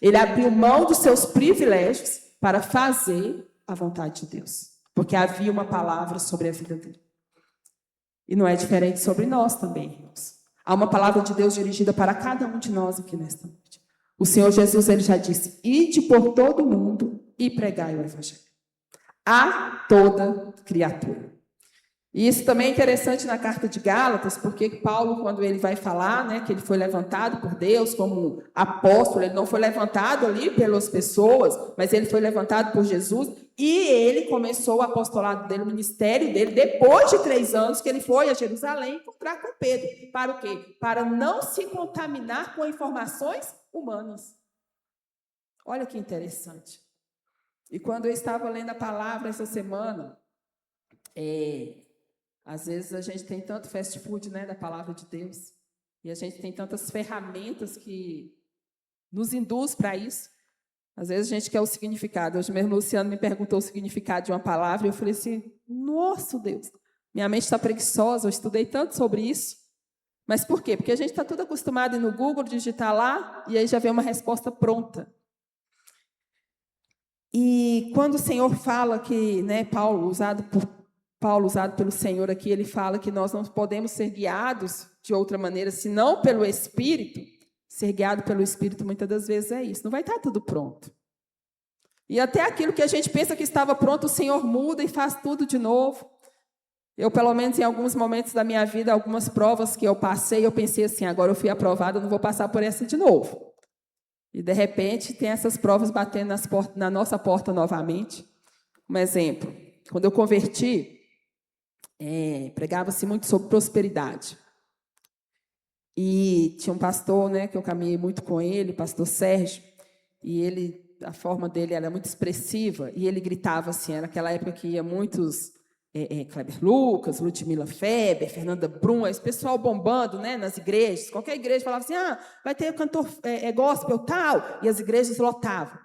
Ele abriu mão dos seus privilégios para fazer a vontade de Deus, porque havia uma palavra sobre a vida dele. E não é diferente sobre nós também, irmãos. Há uma palavra de Deus dirigida para cada um de nós aqui nesta noite. O Senhor Jesus, ele já disse: ide por todo mundo e pregai o evangelho a toda criatura. E isso também é interessante na carta de Gálatas, porque Paulo, quando ele vai falar, né, que ele foi levantado por Deus como apóstolo, ele não foi levantado ali pelas pessoas, mas ele foi levantado por Jesus, e ele começou o apostolado dele, o ministério dele, depois de 3 anos que ele foi a Jerusalém encontrar com Pedro. Para o quê? Para não se contaminar com informações humanas. Olha que interessante. E quando eu estava lendo a palavra essa semana, às vezes a gente tem tanto fast food, né, da palavra de Deus, e a gente tem tantas ferramentas que nos induz para isso. Às vezes a gente quer o significado. Hoje mesmo o Luciano me perguntou o significado de uma palavra e eu falei assim: nossa, Deus, minha mente está preguiçosa, eu estudei tanto sobre isso. Mas por quê? Porque a gente está tudo acostumado a ir no Google, digitar lá, e aí já vem uma resposta pronta. E quando o Senhor fala que, né, Paulo, usado pelo Senhor aqui, ele fala que nós não podemos ser guiados de outra maneira, senão pelo Espírito. Ser guiado pelo Espírito, muitas das vezes, é isso. Não vai estar tudo pronto. E até aquilo que a gente pensa que estava pronto, o Senhor muda e faz tudo de novo. Eu, pelo menos, em alguns momentos da minha vida, algumas provas que eu passei, eu pensei assim: agora eu fui aprovada, não vou passar por essa de novo. E, de repente, tem essas provas batendo na nossa porta novamente. Um exemplo, quando eu converti, pregava-se muito sobre prosperidade. E tinha um pastor, né, que eu caminhei muito com ele, o pastor Sérgio, e a forma dele era muito expressiva, e ele gritava assim, era aquela época que ia muitos Kleber Lucas, Ludmila Feber, Fernanda Brum, esse pessoal bombando, né, nas igrejas. Qualquer igreja falava assim: vai ter cantor gospel tal, e as igrejas lotavam.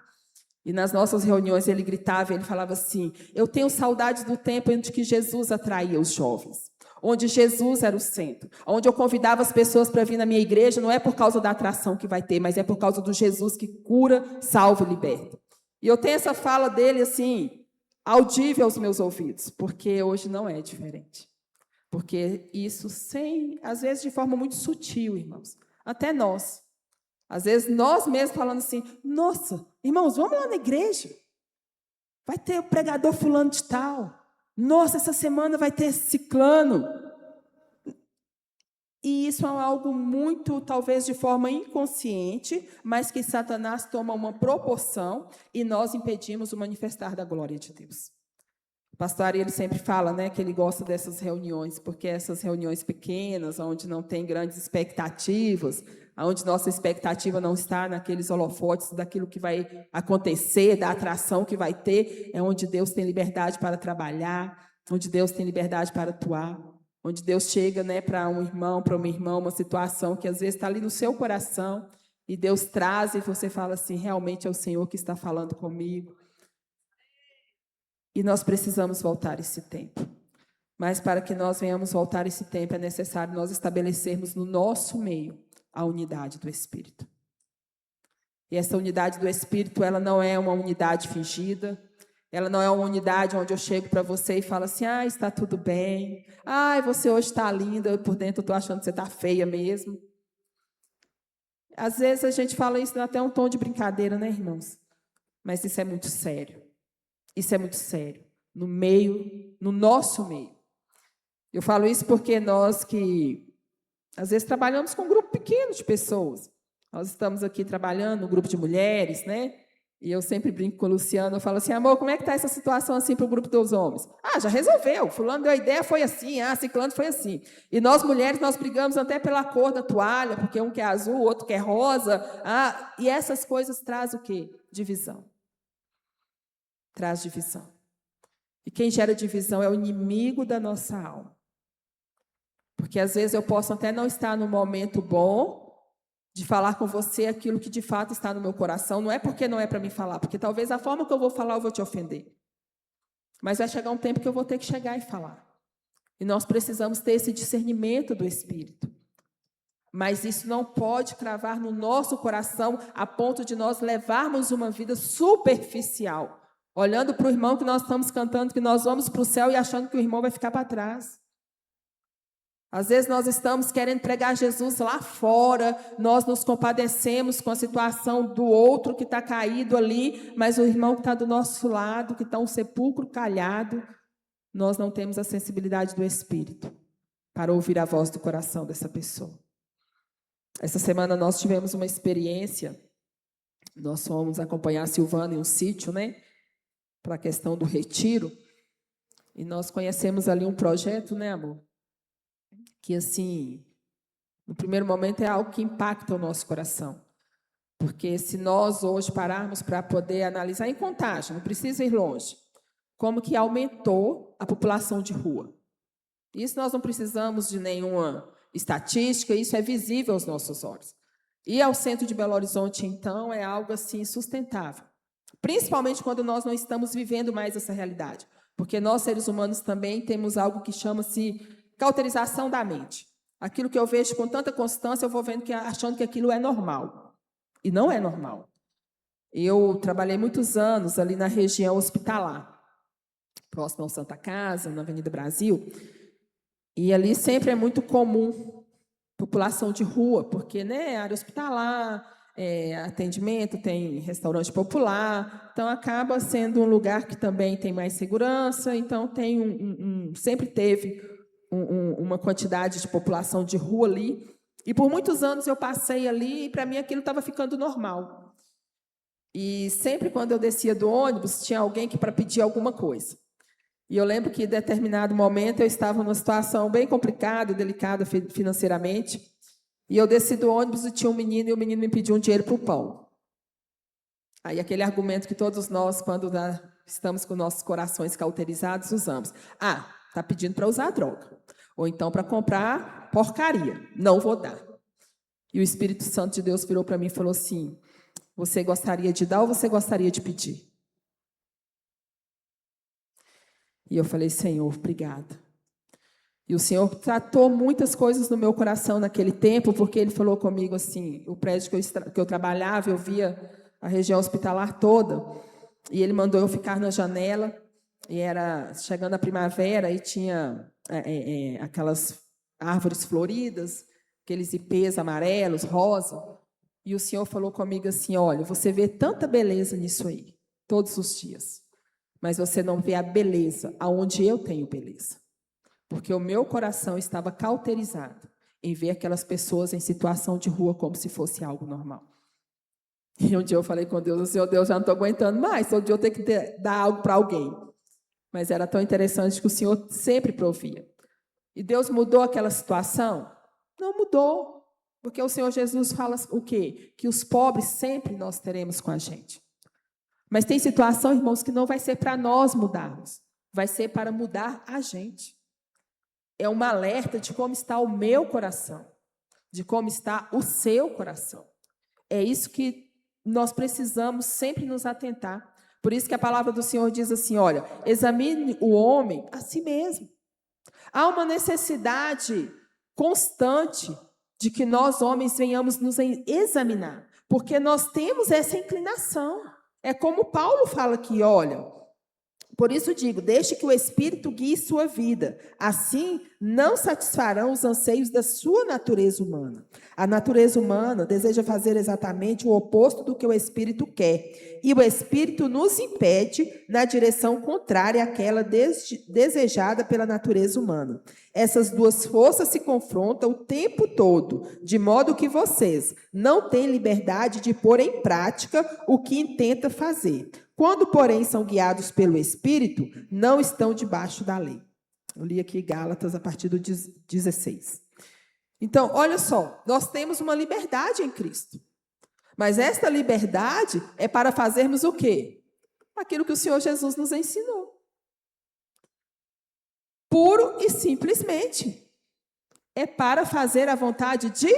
E nas nossas reuniões ele gritava, ele falava assim: eu tenho saudades do tempo em que Jesus atraía os jovens, onde Jesus era o centro, onde eu convidava as pessoas para vir na minha igreja, não é por causa da atração que vai ter, mas é por causa do Jesus que cura, salva e liberta. E eu tenho essa fala dele assim, audível aos meus ouvidos, porque hoje não é diferente. Porque isso às vezes de forma muito sutil, irmãos, até nós. Às vezes nós mesmos falando assim: nossa, irmãos, vamos lá na igreja. Vai ter o pregador fulano de tal. Nossa, essa semana vai ter ciclano. E isso é algo muito, talvez de forma inconsciente, mas que Satanás toma uma proporção e nós impedimos o manifestar da glória de Deus. O pastor Ari, ele sempre fala, né, que ele gosta dessas reuniões, porque essas reuniões pequenas, onde não tem grandes expectativas, onde nossa expectativa não está naqueles holofotes daquilo que vai acontecer, da atração que vai ter, é onde Deus tem liberdade para trabalhar, onde Deus tem liberdade para atuar. Onde Deus chega, né, para um irmão, para uma irmã, uma situação que às vezes está ali no seu coração, e Deus traz e você fala assim: realmente é o Senhor que está falando comigo. E nós precisamos voltar esse tempo. Mas para que nós venhamos voltar esse tempo, é necessário nós estabelecermos no nosso meio a unidade do Espírito. E essa unidade do Espírito, ela não é uma unidade fingida. Ela não é uma unidade onde eu chego para você e falo assim: está tudo bem. Você hoje está linda, por dentro eu estou achando que você está feia mesmo. Às vezes a gente fala isso até um tom de brincadeira, né, irmãos? Mas isso é muito sério. Isso é muito sério. No nosso meio. Eu falo isso porque nós que, às vezes, trabalhamos com um grupo pequeno de pessoas. Nós estamos aqui trabalhando no grupo de mulheres, né? E eu sempre brinco com o Luciano, eu falo assim: amor, como é que está essa situação assim para o grupo dos homens? Já resolveu, fulano deu a ideia, foi assim, ciclano foi assim. E nós mulheres, nós brigamos até pela cor da toalha, porque um quer azul, o outro quer rosa. E essas coisas trazem o quê? Divisão. Traz divisão. E quem gera divisão é o inimigo da nossa alma. Porque às vezes eu posso até não estar no momento bom de falar com você aquilo que de fato está no meu coração. Não é porque não é para mim falar, porque talvez a forma que eu vou falar eu vou te ofender. Mas vai chegar um tempo que eu vou ter que chegar e falar. E nós precisamos ter esse discernimento do Espírito. Mas isso não pode cravar no nosso coração a ponto de nós levarmos uma vida superficial, olhando para o irmão que nós estamos cantando, que nós vamos para o céu e achando que o irmão vai ficar para trás. Às vezes nós estamos querendo pregar Jesus lá fora, nós nos compadecemos com a situação do outro que está caído ali, mas o irmão que está do nosso lado, que está um sepulcro calhado, nós não temos a sensibilidade do Espírito para ouvir a voz do coração dessa pessoa. Essa semana nós tivemos uma experiência, nós fomos acompanhar a Silvana em um sítio, né, para a questão do retiro, e nós conhecemos ali um projeto, né, amor? Que, assim, no primeiro momento é algo que impacta o nosso coração. Porque se nós hoje pararmos para poder analisar em Contagem, não precisa ir longe, como que aumentou a população de rua. Isso nós não precisamos de nenhuma estatística, isso é visível aos nossos olhos. E ao centro de Belo Horizonte, então, é algo assim sustentável. Principalmente quando nós não estamos vivendo mais essa realidade. Porque nós, seres humanos, também temos algo que chama-se cauterização da mente. Aquilo que eu vejo com tanta constância, eu vou vendo achando que aquilo é normal. E não é normal. Eu trabalhei muitos anos ali na região hospitalar, próximo ao Santa Casa, na Avenida Brasil, e ali sempre é muito comum população de rua, porque, né, área hospitalar, atendimento, tem restaurante popular, então acaba sendo um lugar que também tem mais segurança, então tem sempre teve uma quantidade de população de rua ali, e por muitos anos eu passei ali, e para mim aquilo estava ficando normal. E sempre quando eu descia do ônibus, tinha alguém que para pedir alguma coisa. E eu lembro que em determinado momento eu estava numa situação bem complicada e delicada financeiramente, e eu desci do ônibus e tinha um menino, e o menino me pediu um dinheiro para o pão. Aí aquele argumento que todos nós, quando estamos com nossos corações cauterizados, usamos. Está pedindo para usar droga. Ou então para comprar porcaria. Não vou dar. E o Espírito Santo de Deus virou para mim e falou assim, você gostaria de dar ou você gostaria de pedir? E eu falei, Senhor, obrigada. E o Senhor tratou muitas coisas no meu coração naquele tempo, porque Ele falou comigo assim, o prédio que eu trabalhava, eu via a região hospitalar toda, e Ele mandou eu ficar na janela, e era chegando a primavera, e tinha aquelas árvores floridas, aqueles ipês amarelos, rosa, e o Senhor falou comigo assim, olha, você vê tanta beleza nisso aí, todos os dias, mas você não vê a beleza aonde eu tenho beleza, porque o meu coração estava cauterizado em ver aquelas pessoas em situação de rua como se fosse algo normal. E um dia eu falei com Deus, Senhor, Deus, já não estou aguentando mais, todo dia eu tenho que dar algo para alguém. Mas era tão interessante que o Senhor sempre provia. E Deus mudou aquela situação? Não mudou. Porque o Senhor Jesus fala o quê? Que os pobres sempre nós teremos com a gente. Mas tem situação, irmãos, que não vai ser para nós mudarmos. Vai ser para mudar a gente. É um alerta de como está o meu coração. De como está o seu coração. É isso que nós precisamos sempre nos atentar. Por isso que a palavra do Senhor diz assim, olha, examine o homem a si mesmo. Há uma necessidade constante de que nós, homens, venhamos nos examinar, porque nós temos essa inclinação. É como Paulo fala aqui, olha, por isso digo, deixe que o Espírito guie sua vida. Assim, não satisfarão os anseios da sua natureza humana. A natureza humana deseja fazer exatamente o oposto do que o Espírito quer. E o Espírito nos impede na direção contrária àquela desejada pela natureza humana. Essas duas forças se confrontam o tempo todo, de modo que vocês não têm liberdade de pôr em prática o que intenta fazer. Quando, porém, são guiados pelo Espírito, não estão debaixo da lei. Eu li aqui Gálatas a partir do 16. Então, olha só, nós temos uma liberdade em Cristo. Mas esta liberdade é para fazermos o quê? Aquilo que o Senhor Jesus nos ensinou. Puro e simplesmente. É para fazer a vontade de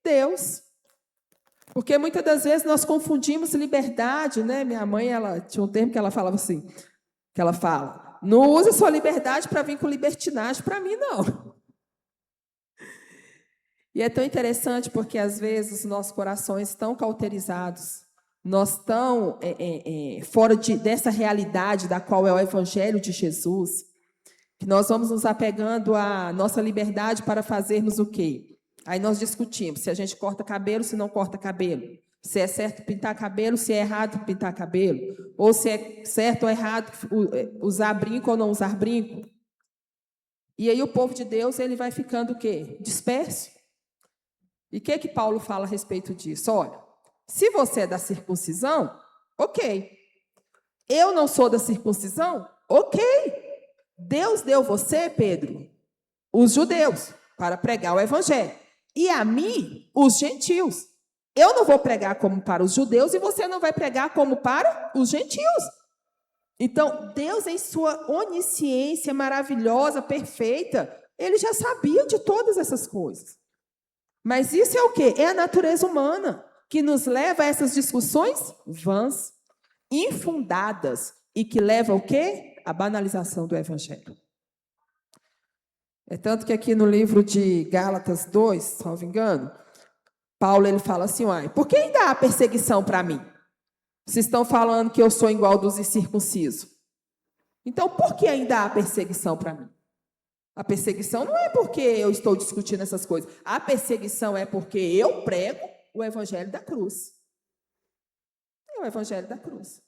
Deus. Porque muitas das vezes nós confundimos liberdade, né? Minha mãe, ela tinha um termo que ela falava assim, que ela fala, não use sua liberdade para vir com libertinagem para mim, não. E é tão interessante porque, às vezes, os nossos corações estão cauterizados, nós estamos fora dessa realidade da qual é o Evangelho de Jesus, que nós vamos nos apegando à nossa liberdade para fazermos o quê? Aí nós discutimos se a gente corta cabelo, se não corta cabelo, se é certo pintar cabelo, se é errado pintar cabelo, ou se é certo ou errado usar brinco ou não usar brinco. E aí o povo de Deus ele vai ficando o quê? Disperso. E o que Paulo fala a respeito disso? Olha, se você é da circuncisão, ok. Eu não sou da circuncisão, ok. Deus deu você, Pedro, os judeus, para pregar o evangelho. E a mim, os gentios. Eu não vou pregar como para os judeus e você não vai pregar como para os gentios. Então, Deus, em sua onisciência maravilhosa, perfeita, ele já sabia de todas essas coisas. Mas isso é o quê? É a natureza humana que nos leva a essas discussões vãs, infundadas, e que leva ao quê? A banalização do evangelho. É tanto que aqui no livro de Gálatas 2, salvo engano, Paulo ele fala assim, por que ainda há perseguição para mim? Vocês estão falando que eu sou igual dos incircuncisos. Então, por que ainda há perseguição para mim? A perseguição não é porque eu estou discutindo essas coisas. A perseguição é porque eu prego o evangelho da cruz. É o evangelho da cruz.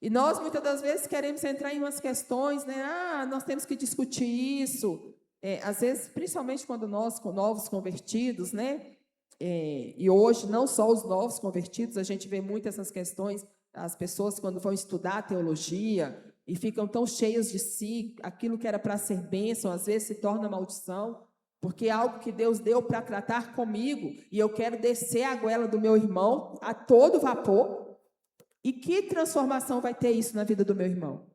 E nós, muitas das vezes, queremos entrar em umas questões, né? Nós temos que discutir isso. Às vezes, principalmente quando nós, com novos convertidos, né? E hoje, não só os novos convertidos, a gente vê muito essas questões, as pessoas, quando vão estudar teologia, e ficam tão cheias de si, aquilo que era para ser bênção, às vezes se torna maldição, porque é algo que Deus deu para tratar comigo, e eu quero descer a goela do meu irmão a todo vapor. E que transformação vai ter isso na vida do meu irmão?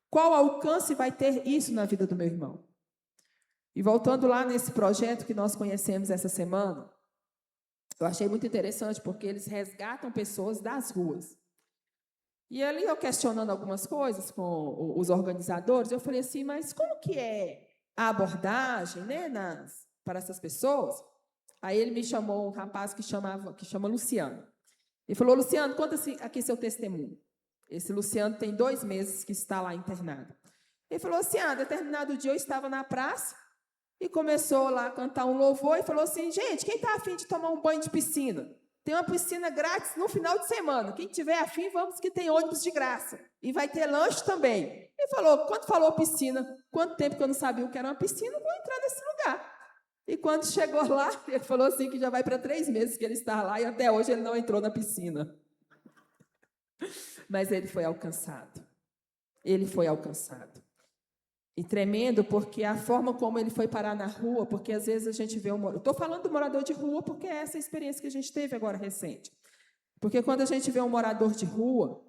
Qual alcance vai ter isso na vida do meu irmão? E voltando lá nesse projeto que nós conhecemos essa semana, eu achei muito interessante, porque eles resgatam pessoas das ruas. E ali eu questionando algumas coisas com os organizadores, eu falei assim, mas como que é a abordagem, né, para essas pessoas? Aí ele me chamou um rapaz que chama Luciano. Ele falou, Luciano, conta aqui seu testemunho. Esse Luciano tem 2 meses que está lá internado. Ele falou assim, determinado dia eu estava na praça e começou lá a cantar um louvor e falou assim, gente, quem está afim de tomar um banho de piscina? Tem uma piscina grátis no final de semana. Quem tiver afim, vamos que tem ônibus de graça. E vai ter lanche também. Ele falou, quando falou piscina, quanto tempo que eu não sabia o que era uma piscina, vou entrar nesse lugar. E quando chegou lá, ele falou assim que já vai para 3 meses que ele está lá e até hoje ele não entrou na piscina. Mas ele foi alcançado. Ele foi alcançado. E tremendo porque a forma como ele foi parar na rua, porque às vezes a gente vê eu estou falando do morador de rua porque é essa experiência que a gente teve agora recente. Porque quando a gente vê um morador de rua,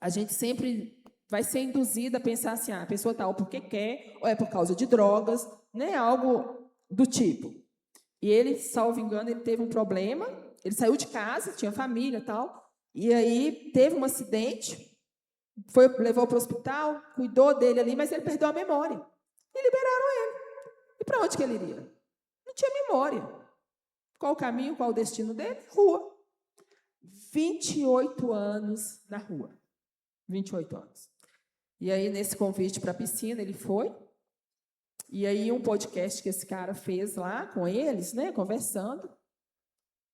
a gente sempre vai ser induzida a pensar assim, a pessoa está ou porque quer, ou é por causa de drogas, né? Algo do tipo. E ele, salvo engano, ele teve um problema, ele saiu de casa, tinha família e tal, e aí teve um acidente, levou para o hospital, cuidou dele ali, mas ele perdeu a memória. E liberaram ele. E para onde que ele iria? Não tinha memória. Qual o caminho, qual o destino dele? Rua. 28 anos na rua. 28 anos. E aí, nesse convite para a piscina, ele foi. E aí, um podcast que esse cara fez lá com eles, né, conversando,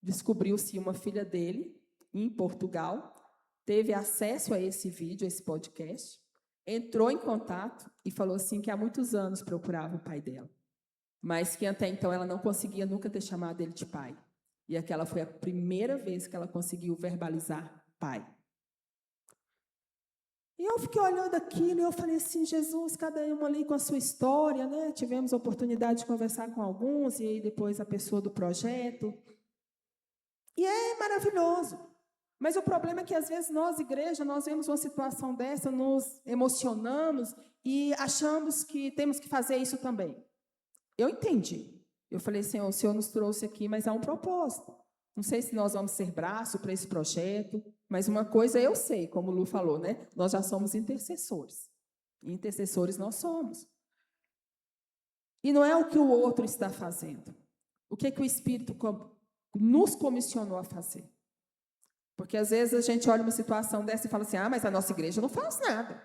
descobriu-se uma filha dele, em Portugal, teve acesso a esse vídeo, a esse podcast, entrou em contato e falou assim que há muitos anos procurava o pai dela, mas que até então ela não conseguia nunca ter chamado ele de pai. E aquela foi a primeira vez que ela conseguiu verbalizar pai. E eu fiquei olhando aquilo e eu falei assim, Jesus, cada um ali com a sua história, né? Tivemos a oportunidade de conversar com alguns, e aí depois a pessoa do projeto. E é maravilhoso. Mas o problema é que, às vezes, nós, igreja, nós vemos uma situação dessa, nos emocionamos e achamos que temos que fazer isso também. Eu entendi. Eu falei, Senhor, o Senhor nos trouxe aqui, mas há um propósito. Não sei se nós vamos ser braço para esse projeto, mas uma coisa eu sei, como o Lu falou, né? Nós já somos intercessores. E intercessores nós somos. E não é o que o outro está fazendo. O que o Espírito nos comissionou a fazer? Porque às vezes a gente olha uma situação dessa e fala assim, mas a nossa igreja não faz nada.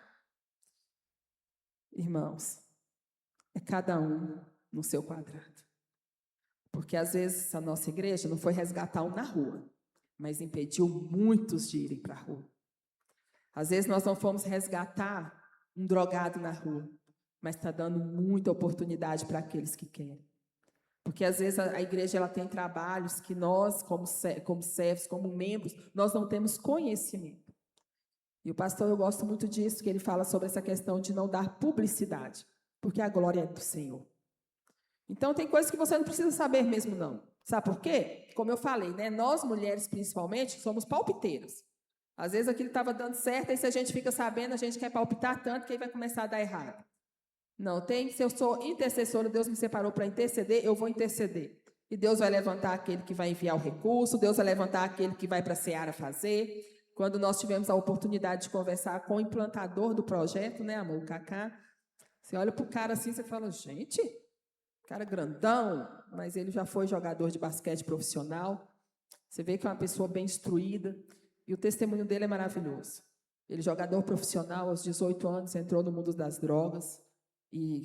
Irmãos, é cada um no seu quadrado. Porque às vezes a nossa igreja não foi resgatar um na rua, mas impediu muitos de irem para a rua. Às vezes nós não fomos resgatar um drogado na rua, mas está dando muita oportunidade para aqueles que querem. Porque às vezes a igreja ela tem trabalhos que nós, como servos, como membros, nós não temos conhecimento. E o pastor, eu gosto muito disso, que ele fala sobre essa questão de não dar publicidade, porque a glória é do Senhor. Então, tem coisas que você não precisa saber mesmo, não. Sabe por quê? Como eu falei, né? Nós, mulheres, principalmente, somos palpiteiras. Às vezes aquilo estava dando certo, e se a gente fica sabendo, a gente quer palpitar tanto que aí vai começar a dar errado. Não, se eu sou intercessora, Deus me separou para interceder, eu vou interceder. E Deus vai levantar aquele que vai enviar o recurso, Deus vai levantar aquele que vai para a Seara fazer. Quando nós tivemos a oportunidade de conversar com o implantador do projeto, né, amor, o Cacá, você olha para o cara assim, você fala, gente, cara grandão, mas ele já foi jogador de basquete profissional. Você vê que é uma pessoa bem instruída, e o testemunho dele é maravilhoso. Ele, jogador profissional, aos 18 anos, entrou no mundo das drogas, e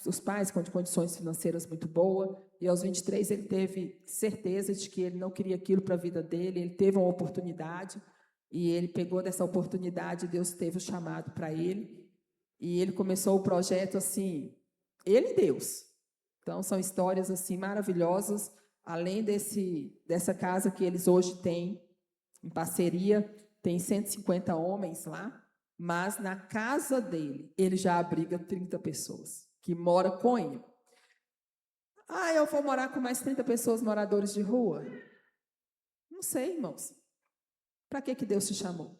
os pais com condições financeiras muito boas, e aos 23 ele teve certeza de que ele não queria aquilo para a vida dele, ele teve uma oportunidade, e ele pegou dessa oportunidade, Deus teve o chamado para ele, e ele começou o projeto assim, ele e Deus. Então, são histórias assim maravilhosas, além dessa casa que eles hoje têm, em parceria, tem 150 homens lá, mas na casa dele, ele já abriga 30 pessoas, que moram com ele. Eu vou morar com mais 30 pessoas moradores de rua? Não sei, irmãos. Para que Deus te chamou?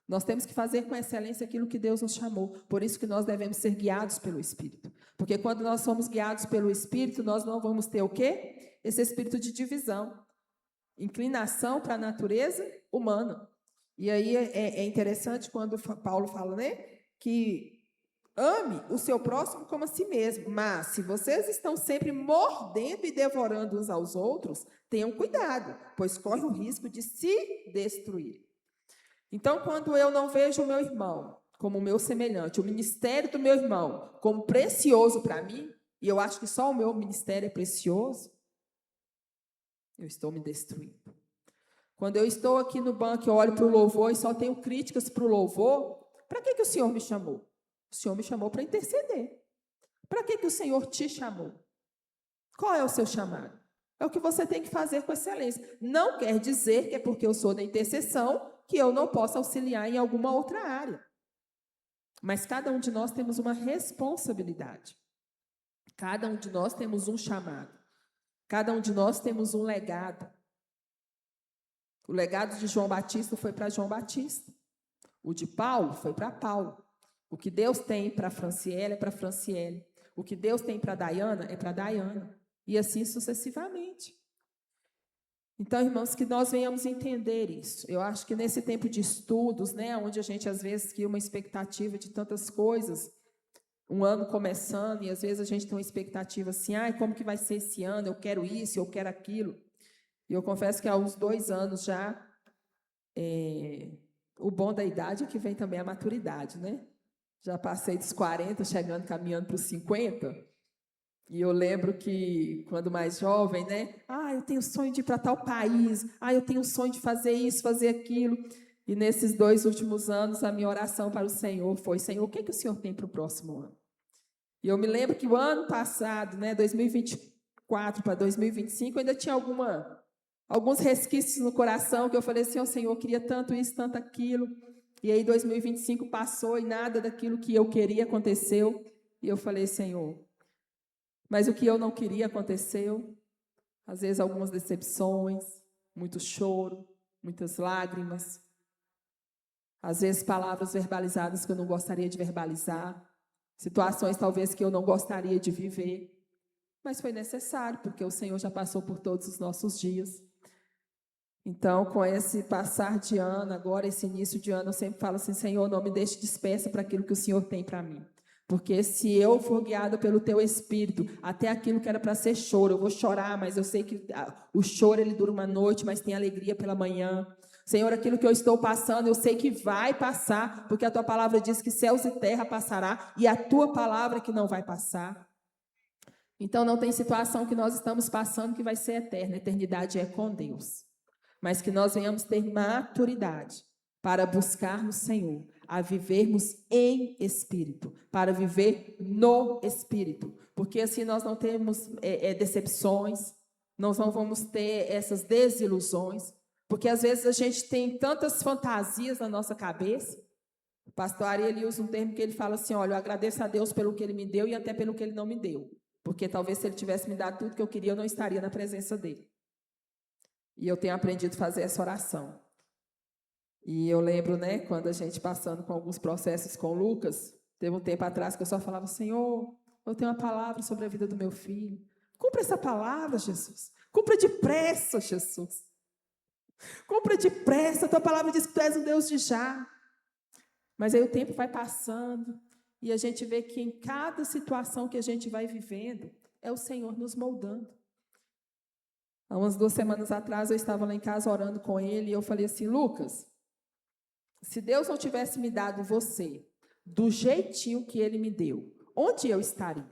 Nós temos que fazer com excelência aquilo que Deus nos chamou. Por isso que nós devemos ser guiados pelo Espírito. Porque quando nós somos guiados pelo Espírito, nós não vamos ter o quê? Esse espírito de divisão. Inclinação para a natureza humana. E aí é interessante quando Paulo fala, né, que ame o seu próximo como a si mesmo. Mas se vocês estão sempre mordendo e devorando uns aos outros, tenham cuidado, pois corre o risco de se destruir. Então, quando eu não vejo o meu irmão como o meu semelhante, o ministério do meu irmão como precioso para mim, e eu acho que só o meu ministério é precioso, eu estou me destruindo. Quando eu estou aqui no banco, eu olho para o louvor e só tenho críticas para o louvor, para que o Senhor me chamou? O Senhor me chamou para interceder. Para que o Senhor te chamou? Qual é o seu chamado? É o que você tem que fazer com excelência. Não quer dizer que é porque eu sou da intercessão que eu não possa auxiliar em alguma outra área. Mas cada um de nós temos uma responsabilidade. Cada um de nós temos um chamado. Cada um de nós temos um legado. O legado de João Batista foi para João Batista. O de Paulo foi para Paulo. O que Deus tem para Franciele é para Franciele. O que Deus tem para Daiana é para Daiana. E assim sucessivamente. Então, irmãos, que nós venhamos entender isso. Eu acho que nesse tempo de estudos, né, onde a gente às vezes cria uma expectativa de tantas coisas, um ano começando, e às vezes a gente tem uma expectativa assim, como que vai ser esse ano? Eu quero isso, eu quero aquilo. E eu confesso que há uns 2 anos já, o bom da idade é que vem também a maturidade, né? Já passei dos 40, caminhando para os 50. E eu lembro que, quando mais jovem, né? Eu tenho sonho de ir para tal país. Eu tenho sonho de fazer isso, fazer aquilo. E nesses 2 últimos anos, a minha oração para o Senhor foi: Senhor, o que o Senhor tem para o próximo ano? E eu me lembro que o ano passado, né, 2024 para 2025, eu ainda tinha alguns resquícios no coração, que eu falei assim: Senhor, eu queria tanto isso, tanto aquilo. E aí 2025 passou e nada daquilo que eu queria aconteceu. E eu falei: Senhor, mas o que eu não queria aconteceu. Às vezes algumas decepções, muito choro, muitas lágrimas. Às vezes palavras verbalizadas que eu não gostaria de verbalizar. Situações talvez que eu não gostaria de viver. Mas foi necessário, porque o Senhor já passou por todos os nossos dias. Então, com esse passar de ano, agora esse início de ano, eu sempre falo assim: Senhor, não me deixe dispersa para aquilo que o Senhor tem para mim. Porque se eu for guiada pelo teu Espírito, até aquilo que era para ser choro, eu vou chorar, mas eu sei que o choro ele dura uma noite, mas tem alegria pela manhã. Senhor, aquilo que eu estou passando, eu sei que vai passar, porque a tua palavra diz que céus e terra passará, e a tua palavra que não vai passar. Então não tem situação que nós estamos passando que vai ser eterna, a eternidade é com Deus. Mas que nós venhamos ter maturidade para buscar no Senhor, a vivermos em Espírito, para viver no Espírito, porque assim nós não temos decepções, nós não vamos ter essas desilusões, porque às vezes a gente tem tantas fantasias na nossa cabeça. O pastor Ari, ele usa um termo que ele fala assim, olha, eu agradeço a Deus pelo que ele me deu e até pelo que ele não me deu, porque talvez se ele tivesse me dado tudo que eu queria, eu não estaria na presença dele. E eu tenho aprendido a fazer essa oração. E eu lembro, né, quando a gente passando com alguns processos com o Lucas, teve um tempo atrás que eu só falava, Senhor, eu tenho uma palavra sobre a vida do meu filho. Cumpra essa palavra, Jesus. Cumpra depressa, Jesus. Cumpra depressa. A tua palavra diz que tu és um Deus de já. Mas aí o tempo vai passando e a gente vê que em cada situação que a gente vai vivendo, é o Senhor nos moldando. Há umas 2 semanas atrás, eu estava lá em casa orando com ele e eu falei assim, Lucas, se Deus não tivesse me dado você do jeitinho que Ele me deu, onde eu estaria?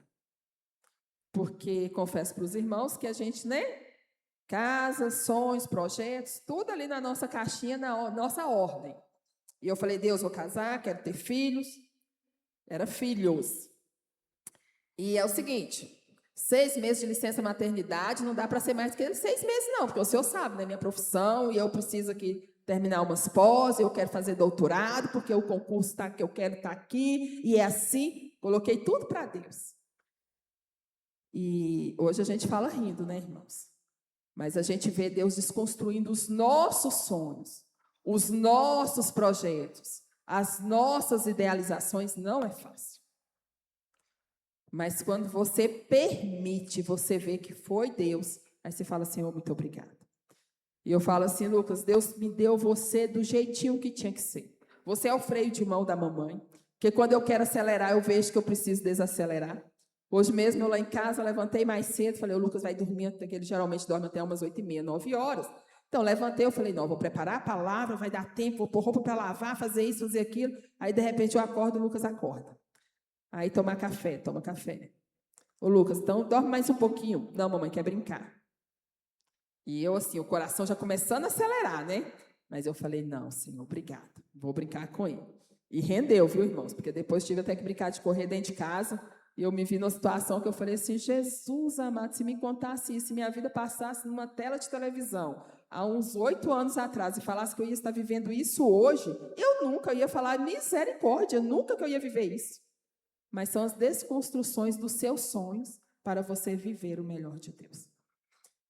Porque confesso para os irmãos que a gente, né? Casa, sonhos, projetos, tudo ali na nossa caixinha, na nossa ordem. E eu falei, Deus, vou casar, quero ter filhos. Era filhos. E é o seguinte, 6 meses de licença maternidade, não dá para ser mais que 6 meses não, porque o senhor sabe, né? Minha profissão, e eu preciso aqui terminar umas pós, eu quero fazer doutorado, porque o concurso tá, que eu quero estar aqui, e é assim, coloquei tudo para Deus. E hoje a gente fala rindo, né, irmãos? Mas a gente vê Deus desconstruindo os nossos sonhos, os nossos projetos, as nossas idealizações, não é fácil. Mas quando você permite, você vê que foi Deus, aí você fala, Senhor, muito obrigado. E eu falo assim, Lucas, Deus me deu você do jeitinho que tinha que ser. Você é o freio de mão da mamãe, porque quando eu quero acelerar, eu vejo que eu preciso desacelerar. Hoje mesmo, eu lá em casa, levantei mais cedo, falei, o Lucas vai dormir, porque ele geralmente dorme até umas 8h30, 9 horas. Então, levantei, eu falei, não, vou preparar a palavra, vai dar tempo, vou pôr roupa para lavar, fazer isso, fazer aquilo. Aí, de repente, eu acordo, o Lucas acorda. Aí, toma café. Ô, Lucas, então, dorme mais um pouquinho. Não, mamãe, quer brincar. E eu, assim, o coração já começando a acelerar, né? Mas eu falei, não, Senhor, obrigado. Vou brincar com ele. E rendeu, viu, irmãos? Porque depois tive até que brincar de correr dentro de casa. E eu me vi numa situação que eu falei assim, Jesus amado, se me contasse isso, se minha vida passasse numa tela de televisão, há uns 8 anos atrás, e falasse que eu ia estar vivendo isso hoje, eu nunca ia falar misericórdia, nunca que eu ia viver isso. Mas são as desconstruções dos seus sonhos para você viver o melhor de Deus.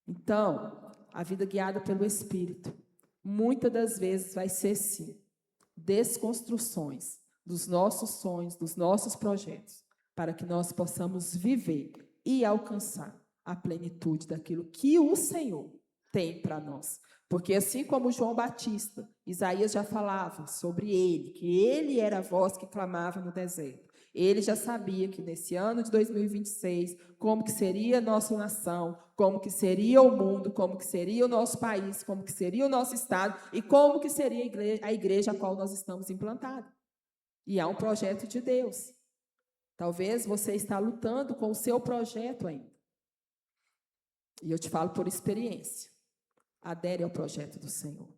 Então, a vida guiada pelo Espírito, muitas das vezes vai ser, sim, desconstruções dos nossos sonhos, dos nossos projetos, para que nós possamos viver e alcançar a plenitude daquilo que o Senhor tem para nós. Porque assim como João Batista, Isaías já falava sobre ele, que ele era a voz que clamava no deserto. Ele já sabia que nesse ano de 2026, como que seria a nossa nação, como que seria o mundo, como que seria o nosso país, como que seria o nosso estado e como que seria a igreja a qual nós estamos implantados. E há um projeto de Deus. Talvez você está lutando com o seu projeto ainda. E eu te falo por experiência. Adere ao projeto do Senhor.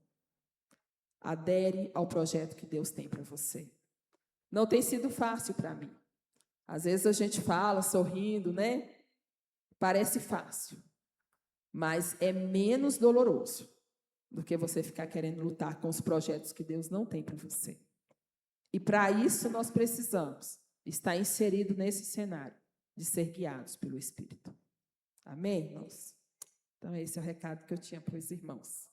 Adere ao projeto que Deus tem para você. Não tem sido fácil para mim. Às vezes a gente fala sorrindo, né? Parece fácil. Mas é menos doloroso do que você ficar querendo lutar com os projetos que Deus não tem para você. E para isso nós precisamos estar inserido nesse cenário de ser guiados pelo Espírito. Amém, irmãos? Então esse é o recado que eu tinha para os irmãos.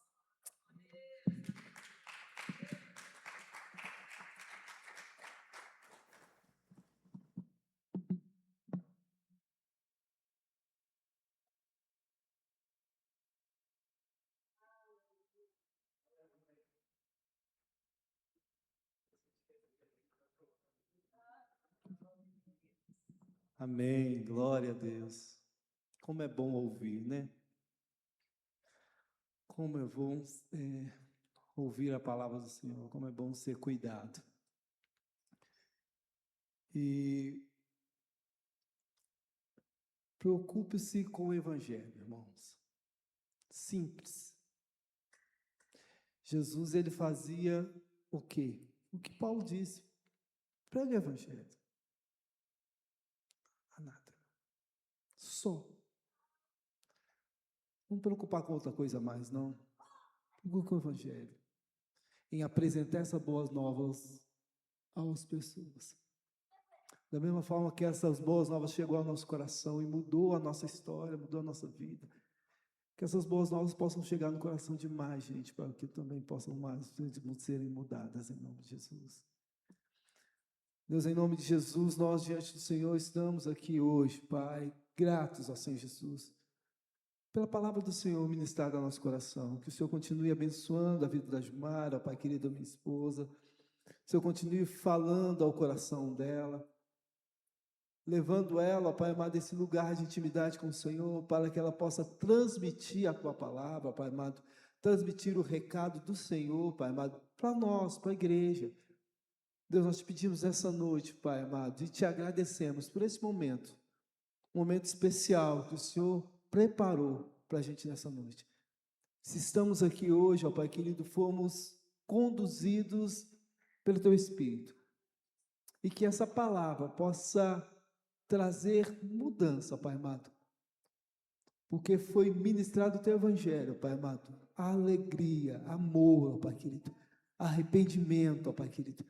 Amém, glória a Deus. Como é bom ouvir, né? Como é bom ouvir a palavra do Senhor, como é bom ser cuidado. E preocupe-se com o Evangelho, irmãos. Simples. Jesus, ele fazia o quê? O que Paulo disse. Prega o Evangelho. A nada. Só. Não preocupar com outra coisa mais, não. Preocupe com o Evangelho. Em apresentar essas boas novas às pessoas. Da mesma forma que essas boas novas chegou ao nosso coração e mudou a nossa história, mudou a nossa vida. Que essas boas novas possam chegar no coração de mais gente, para que também possam mais serem mudadas em nome de Jesus. Deus, em nome de Jesus, nós diante do Senhor estamos aqui hoje, Pai, gratos ao Senhor Jesus, pela palavra do Senhor ministrada ao nosso coração. Que o Senhor continue abençoando a vida da Gilmara, Pai querido, minha esposa. Que o Senhor continue falando ao coração dela, levando ela, Pai amado, a esse lugar de intimidade com o Senhor, para que ela possa transmitir a Tua palavra, Pai amado, transmitir o recado do Senhor, Pai amado, para nós, para a igreja. Deus, nós te pedimos essa noite, Pai amado, e te agradecemos por esse momento, um momento especial que o Senhor preparou para a gente nessa noite. Se estamos aqui hoje, ó Pai querido, fomos conduzidos pelo Teu Espírito, e que essa palavra possa trazer mudança, Pai amado, porque foi ministrado o Teu Evangelho, Pai amado, alegria, amor, ó Pai querido, arrependimento, ó Pai querido.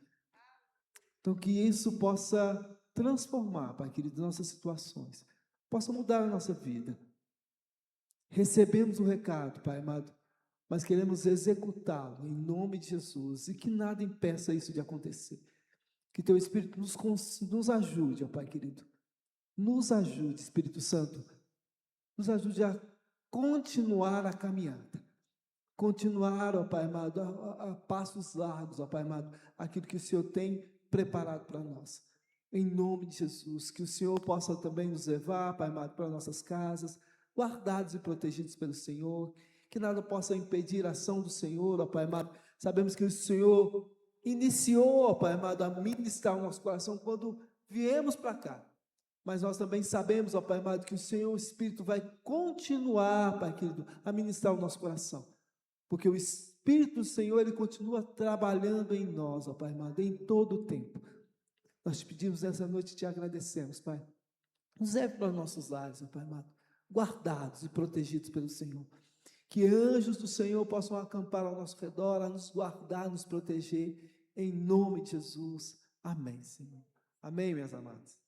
Então que isso possa transformar, Pai querido, nossas situações, possa mudar a nossa vida. Recebemos o recado, Pai amado, mas queremos executá-lo em nome de Jesus, e que nada impeça isso de acontecer. Que Teu Espírito nos ajude, ó Pai querido. Nos ajude, Espírito Santo. Nos ajude a continuar a caminhada. Continuar, ó Pai amado, a passos largos, ó Pai amado, aquilo que o Senhor tem preparado para nós. Em nome de Jesus. Que o Senhor possa também nos levar, Pai amado, para nossas casas, guardados e protegidos pelo Senhor. Que nada possa impedir a ação do Senhor, ó Pai amado. Sabemos que o Senhor iniciou, ó Pai amado, a ministrar o nosso coração quando viemos para cá. Mas nós também sabemos, ó Pai amado, que o Senhor, o Espírito, vai continuar, Pai querido, a ministrar o nosso coração. Porque o Espírito do Senhor, ele continua trabalhando em nós, ó Pai amado, em todo o tempo. Nós te pedimos nessa noite e te agradecemos, Pai. Nos leve para os nossos lares, ó Pai amado, guardados e protegidos pelo Senhor. Que anjos do Senhor possam acampar ao nosso redor, a nos guardar, nos proteger, em nome de Jesus. Amém, Senhor. Amém, minhas amadas.